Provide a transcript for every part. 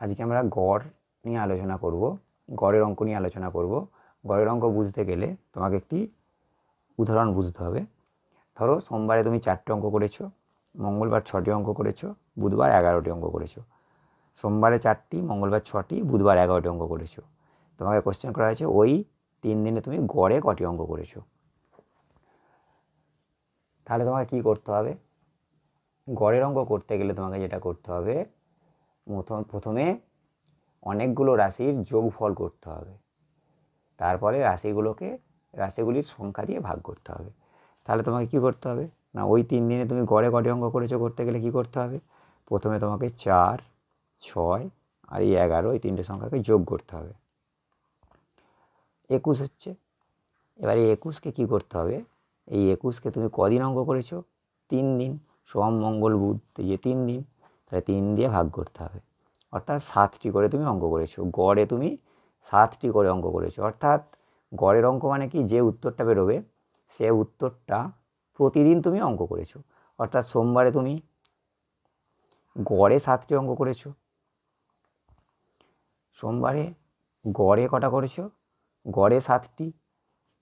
আজকে আমরা গড় নিয়ে আলোচনা করব, গড়ের অঙ্ক নিয়ে আলোচনা করব। গড়ের অঙ্ক বুঝতে গেলে তোমাকে একটি উদাহরণ বুঝতে হবে। ধরো সোমবারে তুমি 4টে অঙ্ক করেছো, মঙ্গলবার 6টি অঙ্ক করেছো, বুধবার 11টি অঙ্ক করেছো। সোমবারে 4টি, মঙ্গলবার 6টি, বুধবার 11টি অঙ্ক করেছো। তোমাকে কোশ্চেন করা হয়েছে ওই 3 দিনে তুমি গড়ে কটি অঙ্ক করেছো। তাহলে তোমাকে কি করতে হবে? গড়ের অঙ্ক করতে গেলে তোমাকে যেটা করতে হবে, প্রথমে অনেকগুলো রাশির যোগফল করতে হবে, তারপরে রাশিগুলির সংখ্যা দিয়ে ভাগ করতে হবে। তাহলে তোমাকে কি করতে হবে না, ওই 3 দিনে তুমি গড়ে কটি অঙ্ক করেছো করতে গেলে কি করতে হবে, প্রথমে তোমাকে 4, 6 আর এই 11 এই 3টে সংখ্যাকে যোগ করতে হবে। 21 হচ্ছে। এবার এই 21কে কী করতে হবে, এই 21কে তুমি কদিন অঙ্ক করেছো? 3 দিন। সোম মঙ্গল বুধ, যে 3 দিন, তাহলে 3 দিয়ে ভাগ করতে হবে। অর্থাৎ 7টি করে তুমি অঙ্ক করেছো, গড়ে তুমি 7টি করে অঙ্ক করেছো। অর্থাৎ গড়ের অঙ্ক মানে কি, যে উত্তরটা বেরোবে সে উত্তরটা প্রতিদিন তুমি অঙ্ক করেছো। অর্থাৎ সোমবারে তুমি গড়ে 7টি অঙ্ক করেছো, সোমবারে গড়ে কটা করেছো? গড়ে 7টি।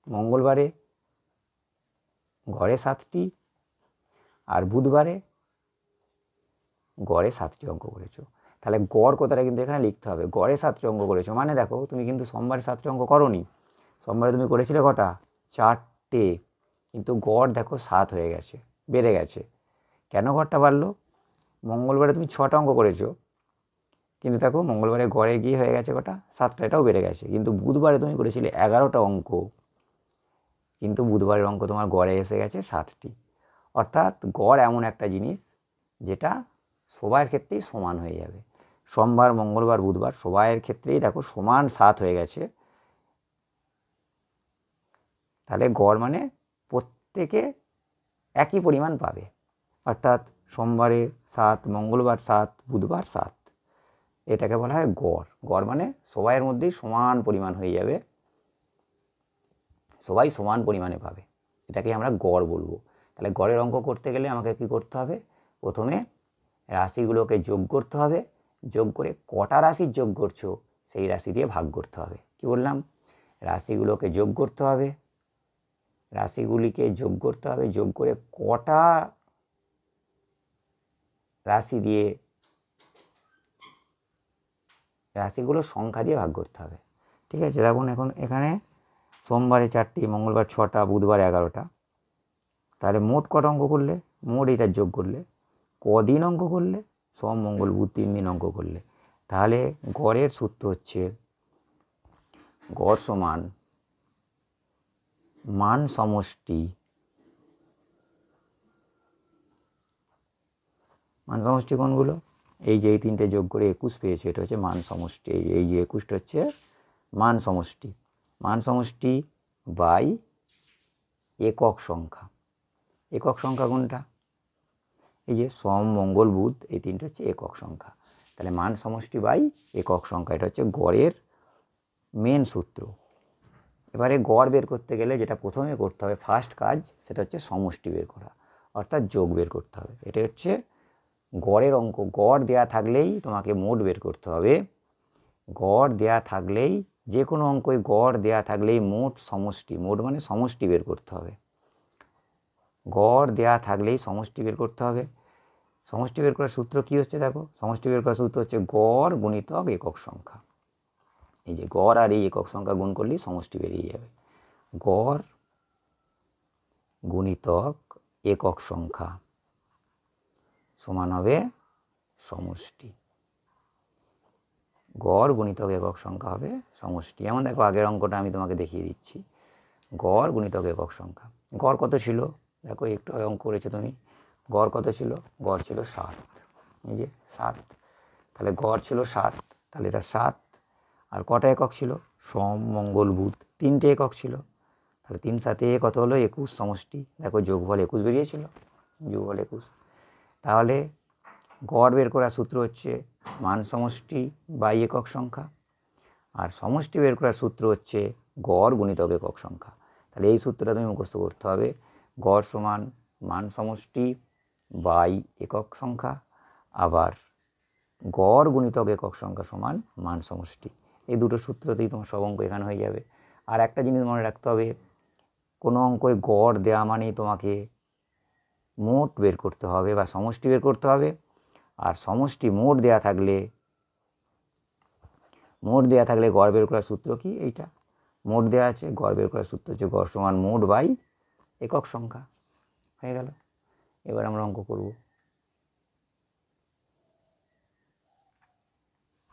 মঙ্গলবারে গড়ে 7টি, আর বুধবারে গড়ে 7টি অঙ্ক করেছো। তাহলে গড় কথাটা কিন্তু এখানে লিখতে হবে, গড়ে 7টি অঙ্ক করেছো। মানে দেখো তুমি কিন্তু সোমবারে 7টি অঙ্ক করোনি, সোমবারে তুমি করেছিলে কটা? 4টে, কিন্তু গড় দেখো 7 হয়ে গেছে, বেড়ে গেছে। কেন গড়টা বাড়লো? মঙ্গলবারে তুমি 6টা অঙ্ক করেছো, কিন্তু দেখো মঙ্গলবারে গড়ে গিয়ে হয়ে গেছে কটা? 7টা, এটাও বেড়ে গেছে। কিন্তু বুধবারে তুমি করেছিলে 11টা অঙ্ক, কিন্তু বুধবারের অঙ্ক তোমার গড়ে এসে গেছে 7টি। অর্থাৎ গড় এমন একটা জিনিস যেটা সবার ক্ষেত্রেই সমান হয়ে যাবে। সোমবার, মঙ্গলবার, বুধবার সবাইয়ের ক্ষেত্রেই দেখো সমান 7 হয়ে গেছে। তাহলে গড় মানে প্রত্যেকে একই পরিমাণ পাবে। অর্থাৎ সোমবারে 7, মঙ্গলবার 7, বুধবার 7, এটাকে বলা হয় গড়। গড় মানে সবাইয়ের মধ্যেই সমান পরিমাণ হয়ে যাবে, সবাই সমান পরিমাণে পাবে, এটাকে আমরা গড় বলবো। তাহলে গড়ের অঙ্ক করতে গেলে আমাকে কি করতে হবে? প্রথমে রাশিগুলোকে যোগ করতে হবে, যোগ করে কটা রাশির যোগ করছো সেই রাশি দিয়ে ভাগ করতে হবে। কি বললাম? রাশিগুলোকে যোগ করতে হবে, রাশিগুলিকে যোগ করতে হবে, যোগ করে কটা রাশি দিয়ে, রাশিগুলোর সংখ্যা দিয়ে ভাগ করতে হবে। ঠিক আছে, দেখুন এখন এখানে সোমবারে 4টি, মঙ্গলবার 6টা, বুধবার 11টা, তাহলে মোট কটা অঙ্ক করলে? মোট এটা যোগ করলে কদিন অঙ্ক করলে? সোম মঙ্গল বুধ 3 দিন অঙ্ক করলে। তাহলে গড়ের সূত্র হচ্ছে গড় সমান মান সমষ্টি, মান সমষ্টি কোনগুলো? এই যে এই 3টে যোগ করে 21 পেয়েছে, এটা হচ্ছে মান সমষ্টি। এই যে 21টা হচ্ছে মান সমষ্টি। মান সমষ্টি বাই একক সংখ্যা। একক সংখ্যা কোনটা? এই যে সোম মঙ্গল বুধ, এই 3টে হচ্ছে একক সংখ্যা। তাহলে মান সমষ্টি বাই একক সংখ্যা, এটা হচ্ছে গড়ের মেন সূত্র। এবারে গড় বের করতে গেলে যেটা প্রথমে করতে হবে, ফার্স্ট কাজ, সেটা হচ্ছে সমষ্টি বের করা, অর্থাৎ যোগ বের করতে হবে। এটা হচ্ছে গড়ের অঙ্ক। গড় দেয়া থাকলেই তোমাকে মোট বের করতে হবে। গড় দেয়া থাকলেই, যে কোনো অঙ্কই গড় দেয়া থাকলেই মোট সমষ্টি, মোট মানে সমষ্টি বের করতে হবে। গড় দেয়া থাকলেই সমষ্টি বের করতে হবে। সমষ্টি বের করার সূত্র কি হচ্ছে? দেখো, সমষ্টি বের করার সূত্র হচ্ছে গড় গুণিতক একক সংখ্যা। এই যে গড় আর এই একক সংখ্যা গুণ করলেই সমষ্টি বেরিয়ে যাবে। গড় গুণিতক একক সংখ্যা সমান হবে সমষ্টি। গড় গুণিতক একক সংখ্যা হবে সমষ্টি। যেমন দেখো, আগের অঙ্কটা আমি তোমাকে দেখিয়ে দিচ্ছি। গড় গুণিতক একক সংখ্যা, গড় কত ছিল? দেখো একটু অঙ্ক করেছো তুমি, গড় কত ছিল? গড় ছিল 7। এই যে 7, তাহলে গড় ছিল 7, তাহলে এটা 7। আর কটা একক ছিল? সোম মঙ্গল বুধ 3টে একক ছিল, তাহলে 3 7 কত হলো? 21 সমষ্টি। দেখো যোগফল 21 বেরিয়েছিল, যোগফল 21। তাহলে গড় বের করার সূত্র হচ্ছে মান সমষ্টি বাই একক সংখ্যা, আর সমষ্টি বের করার সূত্র হচ্ছে গড় গুণিতক একক সংখ্যা। তাহলে এই সূত্রটা তুমি মুখস্থ করতে হবে। গড় সমান মান সমষ্টি বাই একক সংখ্যা, আবার গড় গুণিতক একক সংখ্যা সমান মান সমষ্টি। এই দুটো সূত্রতেই তোমার সব অঙ্ক এখানে হয়ে যাবে। আর একটা জিনিস মনে রাখতে হবে, কোনো অঙ্কে গড় দেওয়া মানেই তোমাকে মোট বের করতে হবে বা সমষ্টি বের করতে হবে। আর সমষ্টি মোট দেয়া থাকলে গড় বের করার সূত্র কি? এইটা মোট দেওয়া আছে, গড় বের করার সূত্র হচ্ছে গড় সমান মোট বাই একক সংখ্যা। হয়ে গেল। এবার আমরা অঙ্ক করব।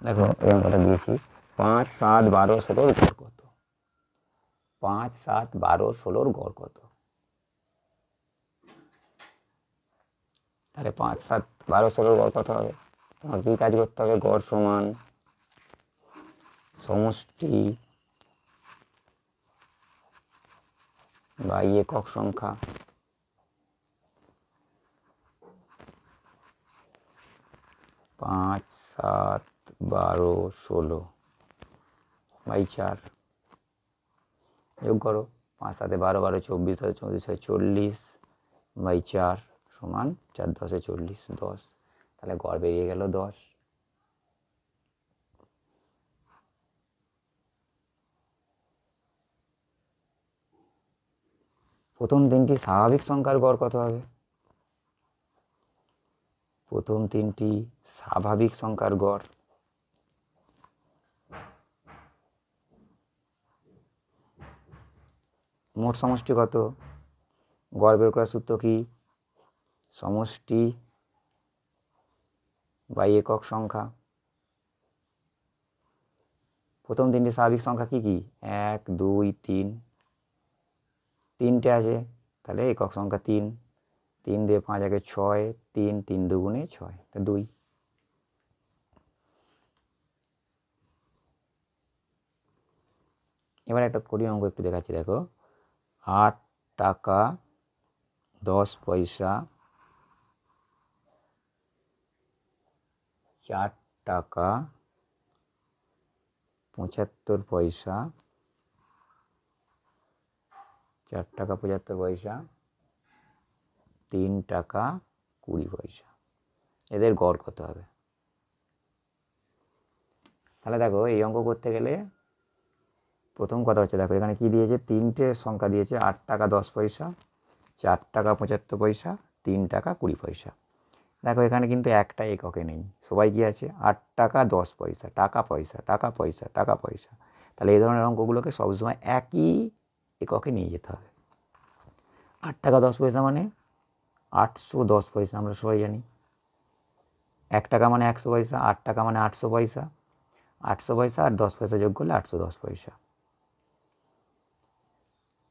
দেখো এই অঙ্কটা দিয়েছি, 5, 7, 12, 16 গড় কত? 5, 7, 12, 16 গড় কত? তাহলে 5, 7, 12, 16 গড় কত হবে? তোমাকে কি কাজ করতে হবে? গড় সমান সমষ্টি বাই একক সংখ্যা। 5, 7, 12, 16 বাই 4 যোগ করো। 5, 7, 12, 12, 24, 34, 40 বাই 4 সমান 4, 10, 40, 10। তাহলে গড় বেরিয়ে গেল 10। প্রথম তিনটি স্বাভাবিক সংখ্যার গড় কত হবে? প্রথম তিনটি স্বাভাবিক সংখ্যার গড় মোট সমষ্টি কত? গড় বের করার সূত্র কি? সমষ্টি বাই একক সংখ্যা। প্রথম তিনটি স্বাভাবিক সংখ্যা কি কি? 1, 2, 3, তিনটে আছে, তাহলে একক সংখ্যা 3। 3 দিয়ে 5 আগে 6, 3, 3 দুগুণে 6, তা 2। এবার একটা কঠিন অঙ্ক একটু দেখাচ্ছি, দেখো। 8 টাকা 10 পয়সা, 4 টাকা 75 পয়সা, 4 টাকা 75 পয়সা, 3 টাকা 20 পয়সা। এদের গড় কত হবে? তাহলে দেখো এই অঙ্ক করতে গেলে প্রথম কথা হচ্ছে, দেখো এখানে কি দিয়েছে? তিনটে সংখ্যা দিয়েছে, 8 টাকা 10 পয়সা, 4 টাকা 75 পয়সা, 3 টাকা 20 পয়সা। দেখো এখানে কিন্তু একটা এককে নেই, সবাই কি আছে? 8 টাকা 10 পয়সা, টাকা পয়সা টাকা পয়সা টাকা পয়সা। তাহলে এই ধরনের অঙ্কগুলোকে সবসময় একই এককে নিয়ে যেতে হবে। 8 টাকা 10 পয়সা মানে 810 পয়সা, আমরা সবাই জানি। 1 টাকা মানে 100 পয়সা, 8 টাকা মানে 800 পয়সা। 800 পয়সা আর 10 পয়সা যোগ করলে 810 পয়সা।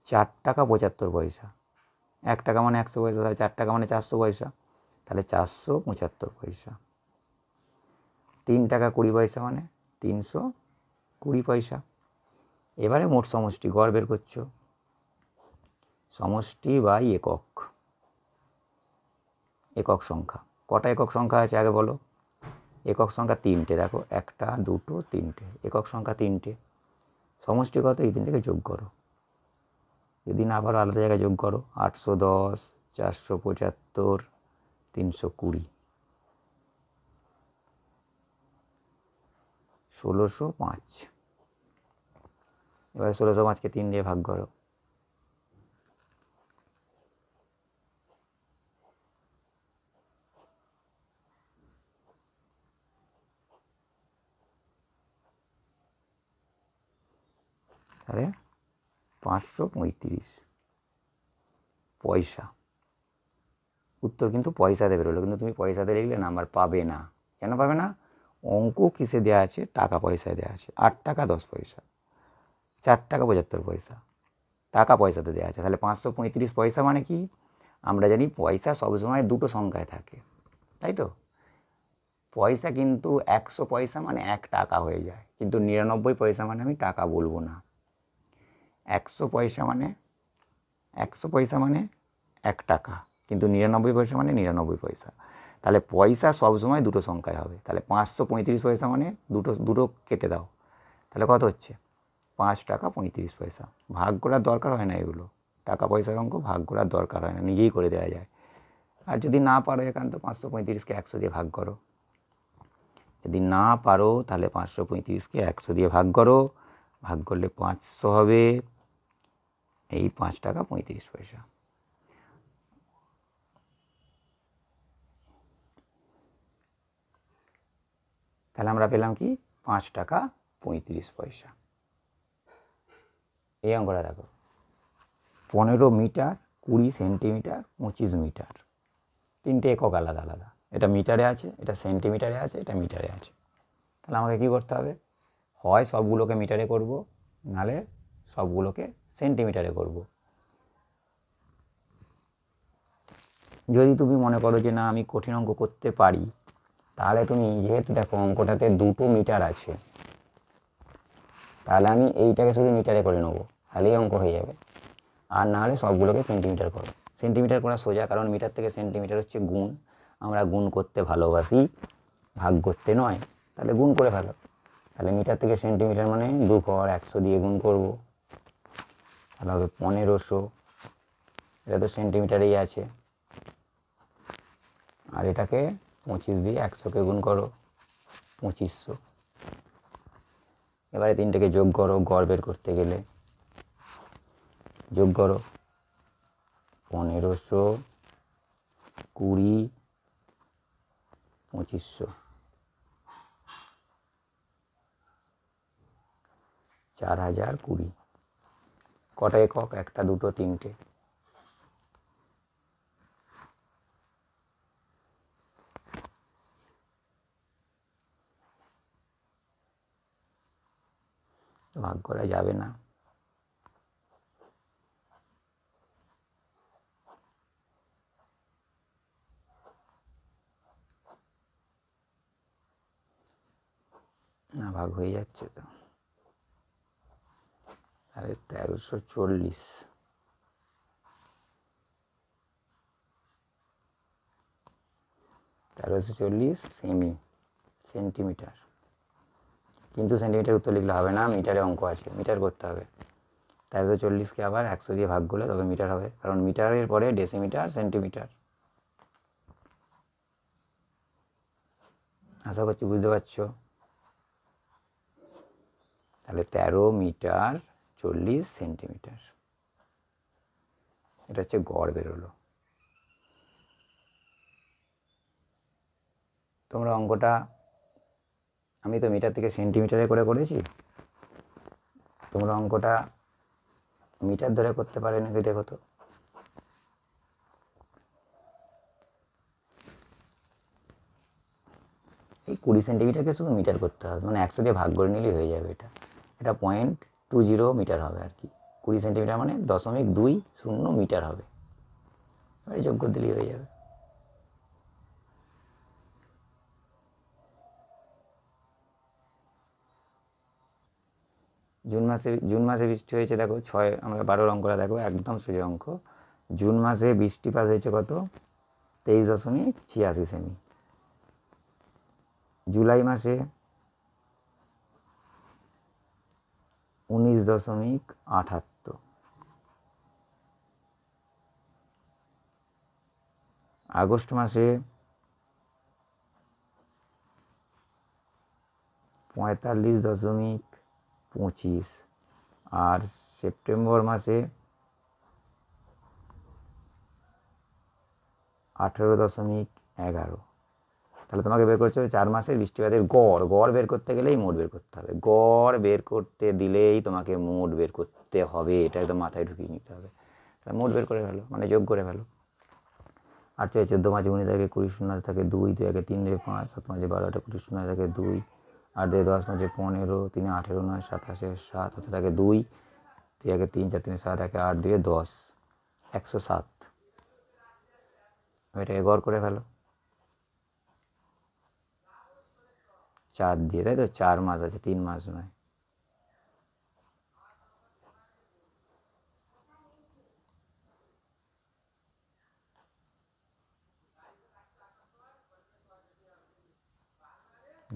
4 টাকা 75 পয়সা, 1 টাকা মানে 100 পয়সা, তাহলে 4 টাকা মানে 400 পয়সা, তাহলে 475 পয়সা। 3 টাকা 20 পয়সা মানে 320 পয়সা। এবারে মোট সমষ্টি গড় বের করছো, সমষ্টি বাই একক সংখ্যা। কটা একক সংখ্যা আছে আগে বলো? একক সংখ্যা 3টে, দেখো 1, 2, 3টে একক সংখ্যা 3টে। সমষ্টি কত? এই 3টেকে যোগ করো, যদি না পারো আলাদা জায়গায় যোগ করো। 810, 475, 320, 1605। এবারে 1605কে 3 দিয়ে ভাগ করো। তাহলে 535 পয়সা। উত্তর কিন্তু পয়সাতে বেরোলো, কিন্তু তুমি পয়সাতে লিখলে নাম্বার পাবে না। কেন পাবে না? অঙ্ক কিসে দেওয়া আছে? টাকা পয়সায় দেওয়া আছে। 8 টাকা 10 পয়সা, 4 টাকা 75 পয়সা, টাকা পয়সাতে দেওয়া আছে। তাহলে 535 পয়সা মানে কি? আমরা জানি পয়সা সবসময় দুটো সংখ্যায় থাকে, তাই তো? পয়সা কিন্তু 100 পয়সা মানে 1 টাকা হয়ে যায়, কিন্তু 99 পয়সা মানে আমি টাকা বলবো না। 100 পয়সা মানে 1 টাকা, কিন্তু 99 পয়সা মানে 99 পয়সা। তাহলে পয়সা সবসময় দুটো সংখ্যায় হবে। তাহলে 535 পয়সা মানে দুটো কেটে দাও, তাহলে কত হচ্ছে? 5 টাকা 35 পয়সা। ভাগ করার দরকার হয় না, এগুলো টাকা পয়সার অঙ্ক ভাগ করার দরকার হয় না, নিজেই করে দেওয়া যায়। আর যদি না পারো একান্ত 535কে 100 দিয়ে ভাগ করো, যদি না পারো তাহলে 535কে 100 দিয়ে ভাগ করো, ভাগ করলে 500 হবে, এই 5 টাকা 35 পয়সা। তাহলে আমরা পেলাম কি 5 টাকা 35 পয়সা। এই অঙ্কটা দেখো, 15 মিটার, 20 সেন্টিমিটার, 25 মিটার, তিনটে একক আলাদা আলাদা। এটা মিটারে আছে, এটা সেন্টিমিটারে আছে, এটা মিটারে আছে। তাহলে আমাকে কী করতে হবে, হয় সবগুলোকে মিটারে করব, নাহলে সবগুলোকে সেন্টিমিটারে করব। যদি তুমি মনে করো যে না আমি কঠিন অঙ্ক করতে পারি, তাহলে তুমি যেহেতু দেখো অঙ্কটাতে 2টো মিটার আছে, তাহলে আমি এইটাকে শুধু মিটারে করে নেবো, তাহলেই অঙ্ক হয়ে যাবে। আর নাহলে সবগুলোকে সেন্টিমিটার করো। সেন্টিমিটার করা সোজা, কারণ মিটার থেকে সেন্টিমিটার হচ্ছে গুণ, আমরা গুণ করতে ভালোবাসি, ভাগ করতে নয়। তাহলে গুণ করে ফেলো। তাহলে মিটার থেকে সেন্টিমিটার মানে 2 ঘর 100 দিয়ে গুণ করব, তাহলে হবে 1500। এটা তো সেন্টিমিটারেই আছে। আর এটাকে 25 দিয়ে 100কে গুণ করো, 2500। এবারে তিনটাকে যোগ করো, গড় বের করতে গেলে যোগ করো, 1500, 20, 2500, 4020। কটা একক, একটা দুটো তিনটে। ভাগ করা যাবে না। না, ভাগ হয়ে যাচ্ছে তো। তাহলে 1340, 1340 সেন্টিমিটার। কিন্তু সেন্টিমিটার উত্তর লিখলে হবে না, মিটারে অঙ্ক আছে, মিটার করতে হবে। 1340কে আবার 100 দিয়ে ভাগ করলে তবে মিটার হবে, কারণ মিটারের পরে ডেসিমিটার, সেন্টিমিটার। আশা করছি বুঝতে পারছো। তাহলে 13 মিটার 40 সেন্টিমিটার, এটা হচ্ছে গড় বেরোলো। তোমরা অঙ্কটা, আমি তো মিটার থেকে সেন্টিমিটারে করে করেছি, তোমরা অঙ্কটা মিটার ধরে করতে পারে নাকি দেখো তো। এই 20 সেন্টিমিটারকে শুধু মিটার করতে হবে, মানে 100 দিয়ে ভাগ করে নিলেই হয়ে যাবে। এটা 0.20 মিটার হবে আর কি। 20 সেন্টিমিটার মানে 0.20 মিটার হবে। এবারে যোগ করে দিলেই হয়ে যাবে। জুন মাসে বৃষ্টি হয়েছে দেখো 6, আমরা 12 অঙ্কটা দেখো, একদম সোজা অঙ্ক। জুন মাসে বৃষ্টিপাত হয়েছে কত, 23.86 সেমি। জুলাই মাসে 19.78। আগস্ট মাসে 45.25। আর সেপ্টেম্বর মাসে 18.11। তাহলে তোমাকে বের করতে হবে 4 মাসের বৃষ্টিপাতের গড়। গড় বের করতে গেলেই মোট বের করতে হবে, গড় বের করতে দিলেই তোমাকে মোট বের করতে হবে, এটা একদম মাথায় ঢুকিয়ে নিতে হবে। তাহলে মোট বের করে ফেলো, মানে যোগ করে ফেলো। 8 × 14 5 19 থাকে 20 শূন্য থাকে 2 2 1 3 2 5 7 5 12 8 20 শূন্য থাকে 2 8 2 10 5 15 3 18 9 27 7 হাতে থাকে 2 3 1 3 4 3 7 1 8 2 10 107। এটাকে গড় করে ফেলো 4 দিয়ে, তাই তো? 4 মাস আছে, 3 মাস নয়।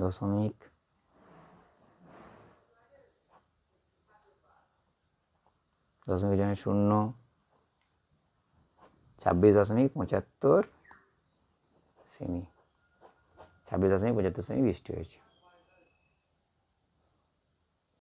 দশমিক 0, 26.75 সেমি। 26.75 সেমি বৃষ্টি হয়েছে।